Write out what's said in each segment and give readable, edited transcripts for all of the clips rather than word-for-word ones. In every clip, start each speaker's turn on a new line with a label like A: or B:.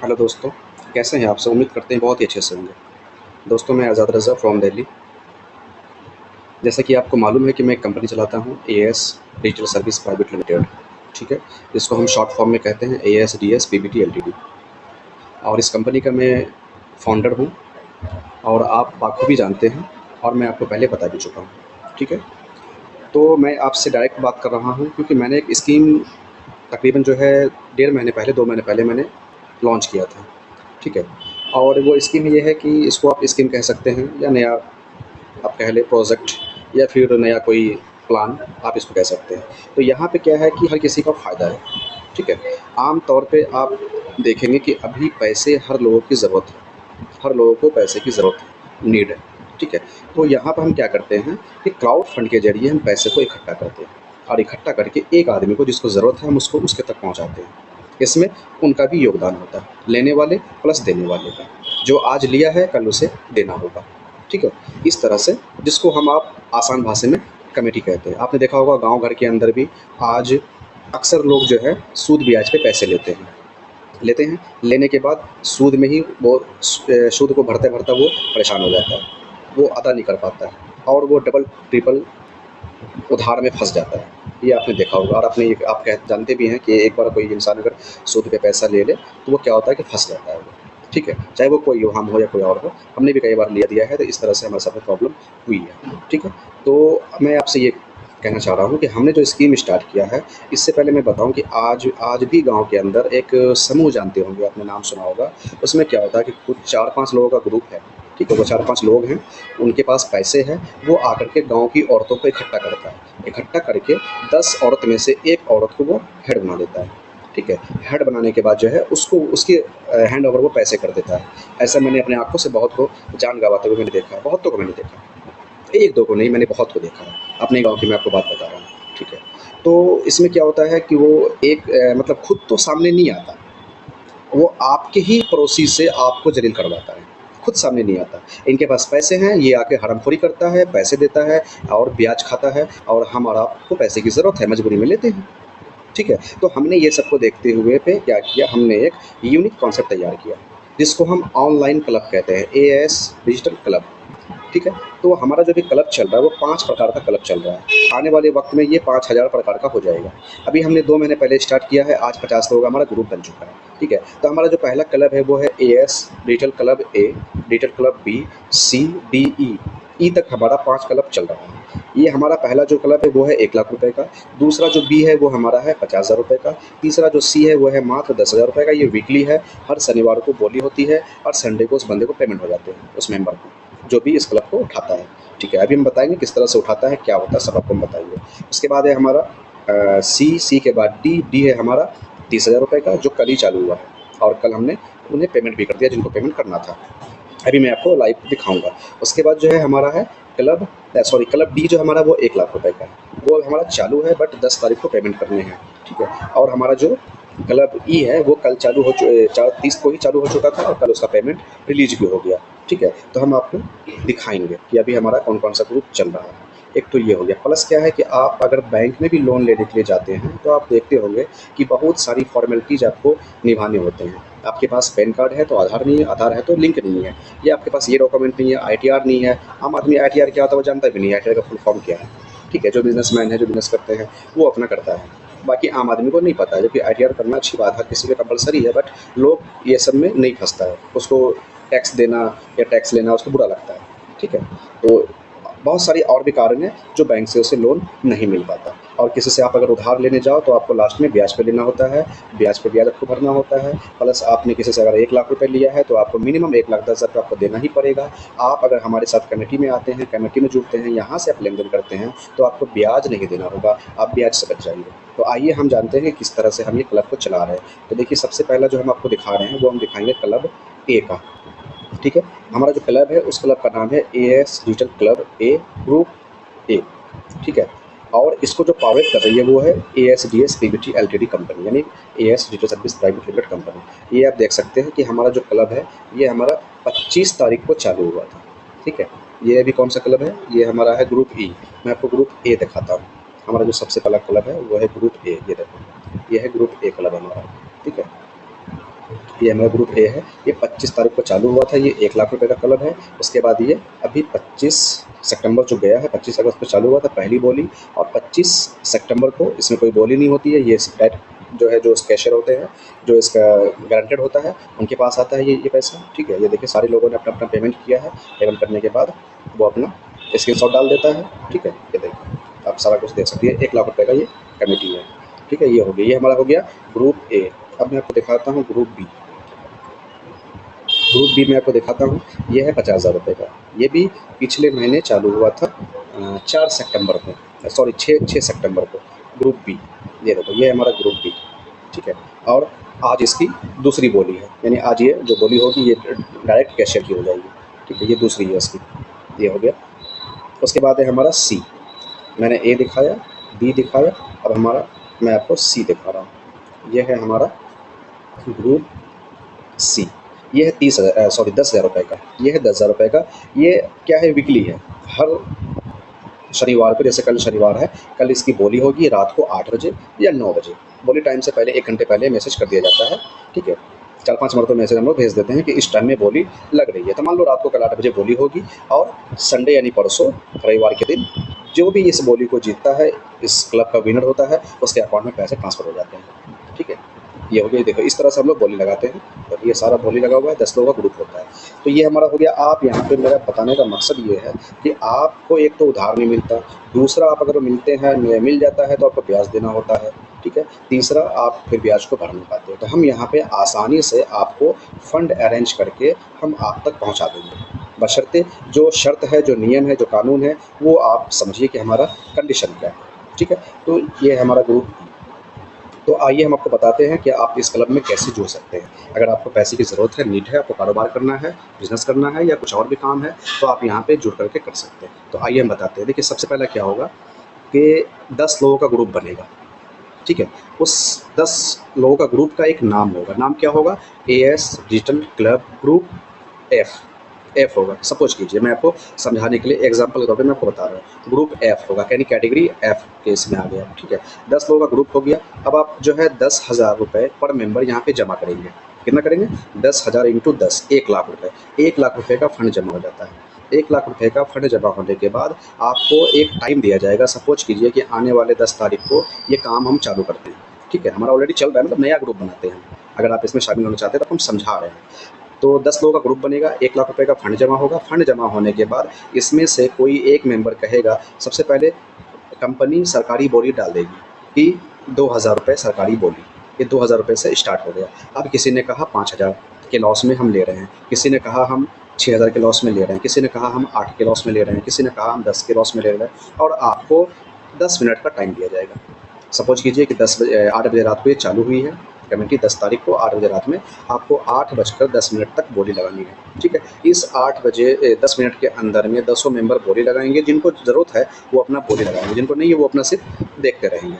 A: Hello दोस्तों, कैसे हैं आप सब? उम्मीद करते हैं बहुत ही अच्छे से होंगे। दोस्तों, मैं आज़ाद रज़ा फ्रॉम दिल्ली। जैसा कि आपको मालूम है कि मैं एक कंपनी चलाता हूँ, as digital service private limited, ठीक है? जिसको हम शॉर्ट फॉर्म में कहते हैं एएसडीएस पीवीटी एलटीडी। और इस कंपनी का मैं फाउंडर हूँ और आप बाखूबी जानते हैं और मैं आपको पहले बता भी चुका हूँ, ठीक है? तो मैं आपसे डायरेक्ट बात कर रहा हूँ क्योंकि मैंने एक स्कीम तकरीबन जो है 1.5 महीने पहले 2 महीने पहले मैंने लॉन्च किया था, ठीक है? और वो स्कीम ये है कि इसको आप स्कीम कह सकते हैं या नया आप कह लें प्रोजेक्ट या फिर नया कोई प्लान आप इसको कह सकते हैं। तो यहाँ पे क्या है कि हर किसी का फ़ायदा है, ठीक है? आम तौर पे आप देखेंगे कि अभी पैसे हर लोगों की ज़रूरत है, हर लोगों को पैसे की ज़रूरत है, नीड है, ठीक है? तो यहाँ पर हम क्या करते हैं कि क्राउड फंड के ज़रिए हम पैसे को इकट्ठा करते हैं और इकट्ठा करके एक आदमी को जिसको ज़रूरत है हम उसको उसके तक पहुँचाते हैं। इसमें उनका भी योगदान होता है, लेने वाले प्लस देने वाले का। जो आज लिया है कल उसे देना होगा, ठीक है? इस तरह से जिसको हम आप आसान भाषा में कमेटी कहते हैं। आपने देखा होगा गाँव घर के अंदर भी आज अक्सर लोग जो है सूद ब्याज पे पैसे लेते हैं, लेने के बाद सूद में ही वो सूद को भरते-भरते वो परेशान हो जाता है। वो अदा नहीं कर पाता है और वो डबल ट्रिपल उधार में फँस जाता है। ये आपने देखा होगा और आपने ये आप कह जानते भी हैं कि एक बार कोई इंसान अगर सूद पे पैसा ले ले, तो वो क्या होता है कि फँस जाता है वो, ठीक है? चाहे वो कोई हो, हम हो या कोई और हो, हमने भी कई बार लिया दिया है, तो इस तरह से हमारे साथ में प्रॉब्लम हुई है, ठीक है? तो मैं आपसे ये कहना चाह रहा हूँ कि हमने जो स्कीम स्टार्ट किया है, इससे पहले मैं बताऊँ कि आज आज भी गाँव के अंदर एक समूह जानते होंगे, आपने नाम सुना होगा। उसमें क्या होता है कि कुछ 4-5 लोगों का ग्रुप है, ठीक है? वो 4-5 लोग हैं, उनके पास पैसे हैं, वो आकर के गाँव की औरतों को इकट्ठा करता है। इकट्ठा करके 10 औरत में से 1 औरत को वो हेड बना देता है, ठीक है? हेड बनाने के बाद जो है उसको उसके हैंड ओवर वो पैसे कर देता है। ऐसा मैंने अपनी आँखों से बहुत को जान गँवाते हुए मैंने देखा है, बहुतों को मैंने देखा है। 1-2 को नहीं, मैंने बहुत को देखा है। अपने गाँव की मैं आपको बात बता रहा हूँ, ठीक है? तो इसमें क्या होता है कि वो एक मतलब खुद तो सामने नहीं आता, वो आपके ही पड़ोसी से आपको ज़लील करवाता है, खुद सामने नहीं आता। इनके पास पैसे हैं, ये आके हरामखोरी करता है, पैसे देता है और ब्याज खाता है और हम और आपको पैसे की ज़रूरत है, मजबूरी में लेते हैं, ठीक है? तो हमने ये सबको देखते हुए पे क्या किया, हमने एक यूनिक कॉन्सेप्ट तैयार किया, जिसको हम ऑनलाइन क्लब कहते हैं, एएस डिजिटल क्लब, ठीक है? तो हमारा जो भी क्लब चल रहा है वो 5 प्रकार का क्लब चल रहा है। आने वाले वक़्त में ये 5000 प्रकार का हो जाएगा। अभी हमने 2 महीने पहले स्टार्ट किया है, आज 50 लोगों का हमारा ग्रुप बन चुका है, ठीक है? तो हमारा जो पहला क्लब है वो है एएस डिजिटल क्लब ए, डिजिटल क्लब बी, सी, डी, ई। ई तक हमारा 5 क्लब चल रहा है। ये हमारा पहला जो क्लब है वो है 1 लाख रुपए का, दूसरा जो बी है वो हमारा है 50,000 रुपए का, तीसरा जो सी है वो है मात्र 10,000 रुपए का। ये वीकली है, हर शनिवार को बोली होती है और संडे को उस बंदे को पेमेंट हो जाते हैं, उस मेंबर को, जो भी इस क्लब को उठाता है, ठीक है? अभी हम बताएँगे किस तरह से उठाता है, क्या होता है, सब आपको हम बताएँगे। उसके बाद है हमारा सी के बाद डी, डी है हमारा 30,000 रुपए का जो कल ही चालू हुआ है और कल हमने उन्हें पेमेंट भी कर दिया जिनको पेमेंट करना था। अभी मैं आपको लाइव दिखाऊँगा। उसके बाद जो है हमारा है क्लब डी जो हमारा वो 1 लाख रुपए का है। वो हमारा चालू है बट 10 तारीख को पेमेंट करने हैं, ठीक है? और हमारा जो क्लब ई है वो कल चालू हो 30 को ही चालू हो चुका था और कल उसका पेमेंट रिलीज़ भी हो गया, ठीक है? तो हम आपको दिखाएँगे कि अभी हमारा कौन-कौन सा ग्रुप चल रहा है। एक तो ये हो गया, प्लस क्या है कि आप अगर बैंक में भी लोन लेने के लिए जाते हैं, तो आप देखते होंगे कि बहुत सारी फ़ॉर्मेलिटीज़ आपको निभाने होते हैं। आपके पास पैन कार्ड है तो आधार नहीं है, आधार है तो लिंक नहीं है, या आपके पास ये डॉक्यूमेंट नहीं है, आईटीआर नहीं है। आम आदमी आईटीआर क्या होता है वो जानता भी नहीं है, आईटीआर का फुल फॉर्म क्या है, ठीक है? जो बिज़नेसमैन है, जो बिज़नेस करते हैं, वो अपना करता है। बाकी आम आदमी को नहीं पता है, जबकि आईटीआर करना अच्छी बात है, किसी पे कंपल्सरी है, बट लोग ये सब में नहीं फँसता है। उसको टैक्स देना या टैक्स लेना उसको बुरा लगता है, ठीक है? तो बहुत सारी और भी कारण हैं जो बैंक से उसे लोन नहीं मिल पाता। और किसी से आप अगर उधार लेने जाओ तो आपको लास्ट में ब्याज पे लेना होता है, ब्याज पे ब्याज आपको भरना होता है, प्लस आपने किसी से अगर 1 लाख रुपए लिया है तो आपको मिनिमम 1,10,000 आपको देना ही पड़ेगा। आप अगर हमारे साथ कमेटी में आते हैं, कमेटी में जुड़ते हैं, यहाँ से आप लेन-देन करते हैं, तो आपको ब्याज नहीं देना होगा, आप ब्याज से बच जाएँगे। तो आइए हम जानते हैं कि किस तरह से हम ये क्लब को चला रहे हैं। तो देखिए, सबसे पहला जो हम आपको दिखा रहे हैं वो हम दिखाएँगे क्लब ए का, ठीक है? हमारा जो क्लब है उस क्लब का नाम है as digital club A group A, ठीक है? और इसको जो पावर कर रही है वो है एएसडीएस पीवीटी एलटीडी कंपनी, यानी as digital service private limited company. ये आप देख सकते हैं कि हमारा जो क्लब है ये हमारा 25 तारीख को चालू हुआ था, ठीक है? ये अभी कौन सा क्लब है? ये हमारा है ग्रुप ई। मैं आपको ग्रुप ए दिखाता हूँ। हमारा जो सबसे पहला क्लब है वो है ग्रुप ए, ये देखो, ये है ग्रुप ए क्लब हमारा, ठीक है? ये हमारा ग्रुप ए है। ये 25 तारीख को चालू हुआ था। ये 1 लाख रुपए का क्लब है। उसके बाद ये अभी 25 सितंबर जो गया है, 25 अगस्त को चालू हुआ था पहली बोली, और 25 सितंबर को इसमें कोई बोली नहीं होती है। ये डायरेक्ट जो है, जो कैशियर होते हैं, जो इसका गारंटेड होता है, उनके पास आता है ये पैसा। ठीक है, ये देखिए सारे लोगों ने अपना अपना पेमेंट किया है। पेमेंट करने के बाद वो अपना स्क्रीनशॉट डाल देता है। ठीक है, ये देखिए आप सारा कुछ देख सकते हैं। 1 लाख रुपए का ये कमेटी है। ठीक है, ये हो गया, ये हमारा हो गया ग्रुप ए। अब मैं आपको दिखाता हूँ ग्रुप बी। ग्रुप बी में आपको दिखाता हूँ। ये है 50,000 रुपये का। ये भी पिछले महीने चालू हुआ था 4 सितंबर को, सॉरी 6 सितंबर को। ग्रुप बी, ये देखो, ये हमारा ग्रुप बी। ठीक है, और आज इसकी दूसरी बोली है, यानी आज ये जो बोली होगी ये डायरेक्ट कैशियर की हो जाएगी। ठीक है, ये दूसरी है इसकी, ये हो गया। उसके बाद है हमारा सी। मैंने ए दिखाया, बी दिखाया, अब हमारा मैं आपको सी दिखा रहा हूँ। ये है हमारा ग्रुप सी। ये है 30,000, सॉरी 10,000 रुपये का। ये है 10,000 रुपये का। ये क्या है, वीकली है। हर शनिवार को, जैसे कल शनिवार है, कल इसकी बोली होगी रात को 8 बजे या 9 बजे। बोली टाइम से पहले 1 घंटे पहले मैसेज कर दिया जाता है। ठीक है, 4-5 मरतबा मैसेज हम लोग भेज देते हैं कि इस टाइम में बोली लग रही है। तो मान लो रात को कल 8 बजे बोली होगी, और संडे यानी परसों रविवार के दिन जो भी इस बोली को जीतता है, इस क्लब का विनर होता है, उसके अकाउंट में पैसे ट्रांसफ़र हो जाते हैं। ठीक है, ये हो गया। देखो इस तरह से हम लोग बोली लगाते हैं, और ये सारा बोली लगा हुआ है। 10 लोगों का ग्रुप होता है। तो ये हमारा हो गया। आप यहाँ पे, मेरा बताने का मकसद ये है कि आपको एक तो उधार नहीं मिलता, दूसरा आप अगर मिलते हैं, मिल जाता है तो आपको ब्याज देना होता है। ठीक है, तीसरा आप फिर ब्याज को भर नहीं पाते हो। तो हम यहाँ पे आसानी से आपको फंड अरेंज करके हम आप तक पहुँचा देंगे, बशर्ते जो शर्त है, जो नियम है, जो कानून है, वो आप समझिए कि हमारा कंडीशन क्या है। ठीक है, तो ये हमारा ग्रुप। तो आइए हम आपको बताते हैं कि आप इस क्लब में कैसे जुड़ सकते हैं। अगर आपको पैसे की ज़रूरत है, नीड है, आपको कारोबार करना है, बिज़नेस करना है, या कुछ और भी काम है, तो आप यहाँ पे जुड़ करके कर सकते हैं। तो आइए हम बताते हैं। देखिए सबसे पहला क्या होगा कि 10 लोगों का ग्रुप बनेगा। ठीक है, उस 10 लोगों का ग्रुप का एक नाम होगा। नाम क्या होगा? As digital club group F. F होगा। सपोज कीजिए, मैं आपको समझाने के लिए एग्जांपल के तौर पे मैं आपको बता रहा हूँ। ग्रुप एफ होगा, यानी कैटेगरी एफ के इसमें आ गया। ठीक है, 10 लोगों का ग्रुप हो गया। अब आप जो है 10,000 रुपये पर मेंबर यहाँ पे जमा करेंगे। कितना करेंगे? 10,000 इंटू 10, 1 लाख रुपये। 1 लाख रुपये का फंड जमा हो जाता है। 1 लाख रुपये का फंड जमा होने के बाद आपको एक टाइम दिया जाएगा। सपोज कीजिए कि आने वाले 10 तारीख को ये काम हम चालू करते हैं। ठीक है, हमारा ऑलरेडी चल रहा है, मतलब नया ग्रुप बनाते हैं। अगर आप इसमें शामिल होना चाहते हैं तो हम समझा रहे हैं। तो 10 लोगों का ग्रुप बनेगा, 1 लाख रुपए का फंड जमा होगा। फंड जमा होने के बाद इसमें से कोई एक मेंबर कहेगा, सबसे पहले कंपनी सरकारी बोली डाल देगी कि 2,000 रुपये सरकारी बोली। ये 2,000 रुपये से स्टार्ट हो गया। अब किसी ने कहा 5,000 के लॉस में हम ले रहे हैं, किसी ने कहा हम 6,000 के लॉस में ले रहे हैं, किसी ने कहा हम 8 के लॉस में ले रहे हैं, किसी ने कहा हम 10 के लॉस में ले रहे हैं, और आपको 10 मिनट का टाइम दिया जाएगा। सपोज कीजिए कि 8 बजे रात को ये चालू हुई है कमेटी। 10 तारीख को 8 बजे रात में आपको 8:10 तक बोली लगानी है। ठीक है, इस 10 मिनट के अंदर में 10 मेंबर बोली लगाएंगे। जिनको ज़रूरत है वो अपना बोली लगाएंगे, जिनको नहीं है वो अपना सिर्फ देखते रहेंगे।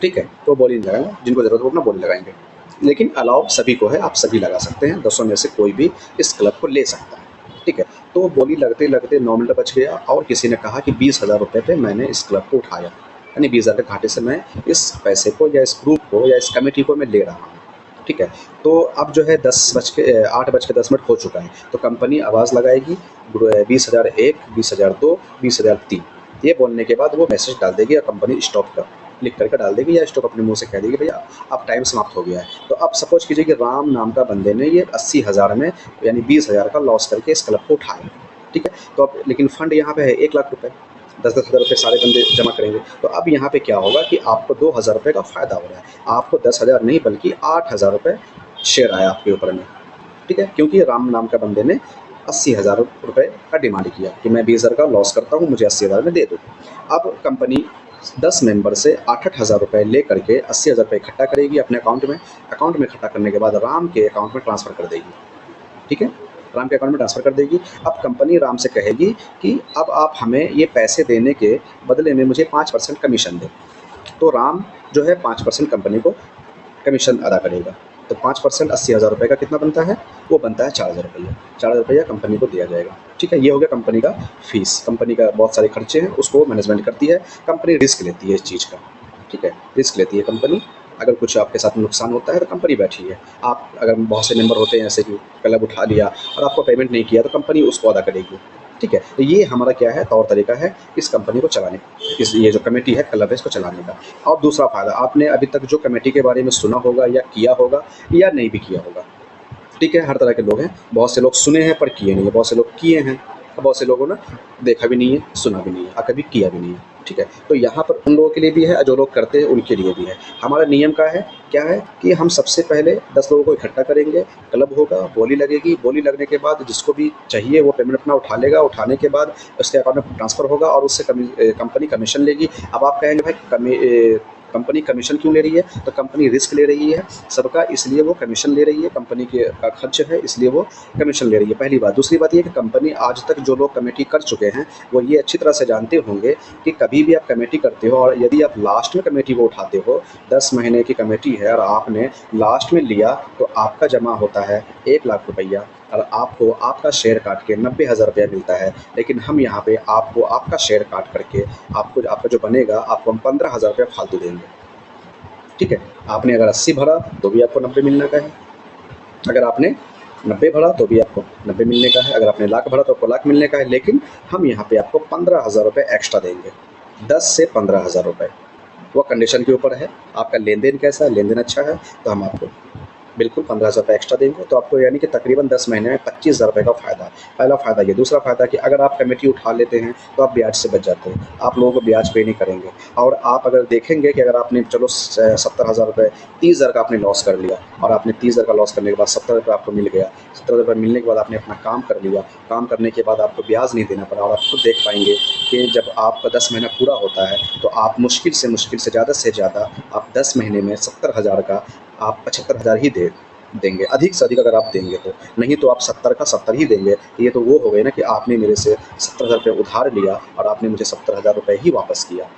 A: ठीक है, तो बोली नहीं लगाएंगे, जिनको ज़रूरत है वो अपना बोली लगाएंगे। लेकिन अलाउ सभी को है, आप सभी लगा सकते हैं। 10 में से कोई भी इस क्लब को ले सकता है। ठीक है, तो बोली लगते लगते 9 मिनट बच गया, और किसी ने कहा कि 20,000 रुपये पे मैंने इस क्लब को उठाया, यानी 20,000 के घाटे से मैं इस पैसे को, या इस ग्रुप को, या इस कमेटी को मैं ले रहा हूँ। ठीक है, तो अब जो है 8:10 हो चुका है, तो कंपनी आवाज़ लगाएगी 20,001, 20,002, 20,003। ये बोलने के बाद वो मैसेज डाल देगी, या कंपनी स्टॉप कर लिख करके डाल देगी, या स्टॉप अपने मुंह से कह देगी भैया अब टाइम समाप्त हो गया है। तो अब सपोज कीजिए कि राम नाम का बंदे ने ये 80,000 में, यानी 20,000 का लॉस करके इस क्लब को उठाया। ठीक है, तो अब लेकिन फंड यहाँ पे है 1 लाख रुपये। 10-10 हज़ार रुपये सारे बंदे जमा करेंगे। तो अब यहाँ पे क्या होगा कि आपको 2,000 रुपये का फ़ायदा हो रहा है। आपको 10,000 नहीं बल्कि 8,000 रुपये शेयर आया आपके ऊपर में। ठीक है, क्योंकि राम नाम का बंदे ने 80,000 रुपये का डिमांड किया कि मैं 20,000 का लॉस करता हूँ, मुझे 80,000 में दे दो। अब कंपनी 10 मेंबर से 8-8 हज़ार रुपये ले करके 80,000 रुपये इकट्ठा करेगी अपने अकाउंट में। अकाउंट में इकट्ठा करने के बाद राम के अकाउंट में ट्रांसफ़र कर देगी। ठीक है, राम के अकाउंट में ट्रांसफ़र कर देगी। अब कंपनी राम से कहेगी कि अब आप हमें ये पैसे देने के बदले में मुझे 5% कमीशन दें। तो राम जो है 5% कंपनी को कमीशन अदा करेगा। तो 5% 80,000 रुपये का कितना बनता है? वो बनता है 4,000 रुपये। 4,000 रुपया कंपनी को दिया जाएगा। ठीक है, ये हो गया कंपनी का फ़ीस। कंपनी का बहुत सारे खर्चे हैं, उसको मैनेजमेंट करती है। कंपनी रिस्क लेती है इस चीज़ का। ठीक है, रिस्क लेती है कंपनी। अगर कुछ आपके साथ नुकसान होता है तो कंपनी बैठी है। आप अगर बहुत से मेंबर होते हैं जैसे कि क्लब उठा लिया और आपको पेमेंट नहीं किया तो कंपनी उसको अदा करेगी। ठीक है, तो ये हमारा क्या है, तौर तरीका है इस कंपनी को चलाने का, इस ये जो कमेटी है क्लब है इसको चलाने का। और दूसरा फ़ायदा, आपने अभी तक जो कमेटी के बारे में सुना होगा या किया होगा या नहीं भी किया होगा, ठीक है, हर तरह के लोग हैं। बहुत से लोग सुने हैं पर किए नहीं है, बहुत से लोग किए हैं, बहुत से लोगों ने देखा भी नहीं है, सुना भी नहीं है और कभी किया भी नहीं है। ठीक है, तो यहाँ पर उन लोगों के लिए भी है, जो लोग करते हैं उनके लिए भी है। हमारा नियम क्या है कि हम सबसे पहले 10 लोगों को इकट्ठा करेंगे, क्लब होगा, बोली लगेगी, बोली लगने के बाद जिसको भी चाहिए वो पेमेंट अपना उठा लेगा, उठाने के बाद उसके अकाउंट में ट्रांसफ़र होगा और उससे कंपनी कमीशन लेगी। अब आप कहेंगे भाई कंपनी कमीशन क्यों ले रही है? तो कंपनी रिस्क ले रही है सबका, इसलिए वो कमीशन ले रही है, कंपनी के का खर्च है इसलिए वो कमीशन ले रही है, पहली बात। दूसरी बात ये कि कंपनी आज तक जो लोग कमेटी कर चुके हैं वो ये अच्छी तरह से जानते होंगे कि कभी भी आप कमेटी करते हो और यदि आप लास्ट में कमेटी को उठाते हो, 10 महीने की कमेटी है और आपने लास्ट में लिया तो आपका जमा होता है 1 लाख रुपया और आपको आपका शेयर काट के 90,000 रुपया मिलता है। लेकिन हम यहाँ पे आपको आपका शेयर काट करके आपको आपका जो बनेगा आपको हम 15,000 रुपया फालतू देंगे। ठीक है, आपने अगर 80 भरा तो भी आपको 90 मिलने का है, अगर आपने 90 भरा तो भी आपको 90 मिलने का है, अगर आपने लाख भरा तो आपको लाख मिलने का है। लेकिन हम यहाँ पे आपको 15,000 रुपये एक्स्ट्रा देंगे, 10 से 15,000 रुपये। वो कंडीशन के ऊपर है, आपका लेन देन कैसा है, लेन देन अच्छा है तो हम आपको बिल्कुल 15,000 रुपये एक्स्ट्रा देंगे। तो आपको यानी कि तकरीबन 10 महीने में 25,000 रुपये का फ़ायदा है। पहला फ़ायदा ये। दूसरा फ़ायदा कि अगर आप कमेटी उठा लेते हैं तो आप ब्याज से बच जाते हैं, आप लोगों को ब्याज पे नहीं करेंगे। और आप अगर देखेंगे कि अगर आपने चलो 70,000 रुपये, 30,000 का आपने लॉस कर लिया और आपने 30,000 का लॉस करने के बाद 70,000 रुपये आपको मिल गया, 70,000 रुपये मिलने के बाद आपने अपना काम कर लिया, काम करने के बाद आपको ब्याज नहीं देना पड़ा और आप खुद देख पाएंगे कि जब आपका 10 महीना पूरा होता है तो आप मुश्किल से ज़्यादा आप 10 महीने में 70,000 का आप 75,000 ही देंगे, अधिक से अधिक अगर आप देंगे तो। नहीं तो आप 70 का 70 ही देंगे। ये तो वो हो गए ना कि आपने मेरे से 70,000 रुपये उधार लिया और आपने मुझे 70,000 रुपये ही वापस किया।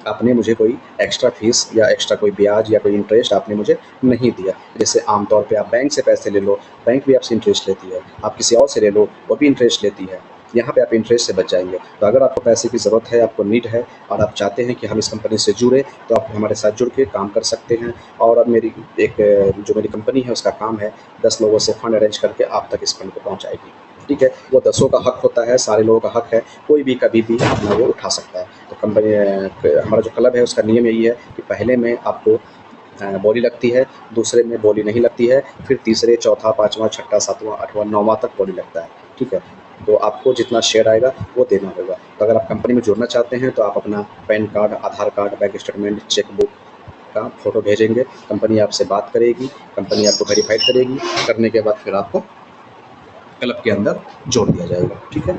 A: आपने मुझे कोई एक्स्ट्रा फ़ीस या एक्स्ट्रा कोई ब्याज या कोई इंटरेस्ट आपने मुझे नहीं दिया। जैसे आम तौर पे आप बैंक से पैसे ले लो, बैंक भी आपसे इंटरेस्ट लेती है, आप किसी और से ले लो वो भी इंटरेस्ट लेती है। यहाँ पे आप इंटरेस्ट से बच जाएँगे। तो अगर आपको पैसे की ज़रूरत है, आपको नीड है और आप चाहते हैं कि हम इस कंपनी से जुड़ें, तो आप हमारे साथ जुड़ के काम कर सकते हैं। और अब जो मेरी कंपनी है उसका काम है 10 लोगों से फ़ंड अरेंज करके आप तक इस फंड को पहुँचाएगी। ठीक है, वो 10 का हक होता है, सारे लोगों का हक है, कोई भी कभी भी अपना वो उठा सकता है। तो हमारा जो क्लब है उसका नियम यही है कि पहले में आपको बोली लगती है, दूसरे में बोली नहीं लगती है, फिर तीसरे, चौथा, पाँचवाँ, छठा, सातवाँ, आठवाँ, 9वाँ तक बोली लगता है। ठीक है, तो आपको जितना शेयर आएगा वो देना होगा। तो अगर आप कंपनी में जुड़ना चाहते हैं तो आप अपना पैन कार्ड, आधार कार्ड, बैंक स्टेटमेंट, चेकबुक का फ़ोटो भेजेंगे, कंपनी आपसे बात करेगी, कंपनी आपको वेरीफ़ाइड करेगी, करने के बाद फिर आपको क्लब के अंदर जोड़ दिया जाएगा। ठीक है।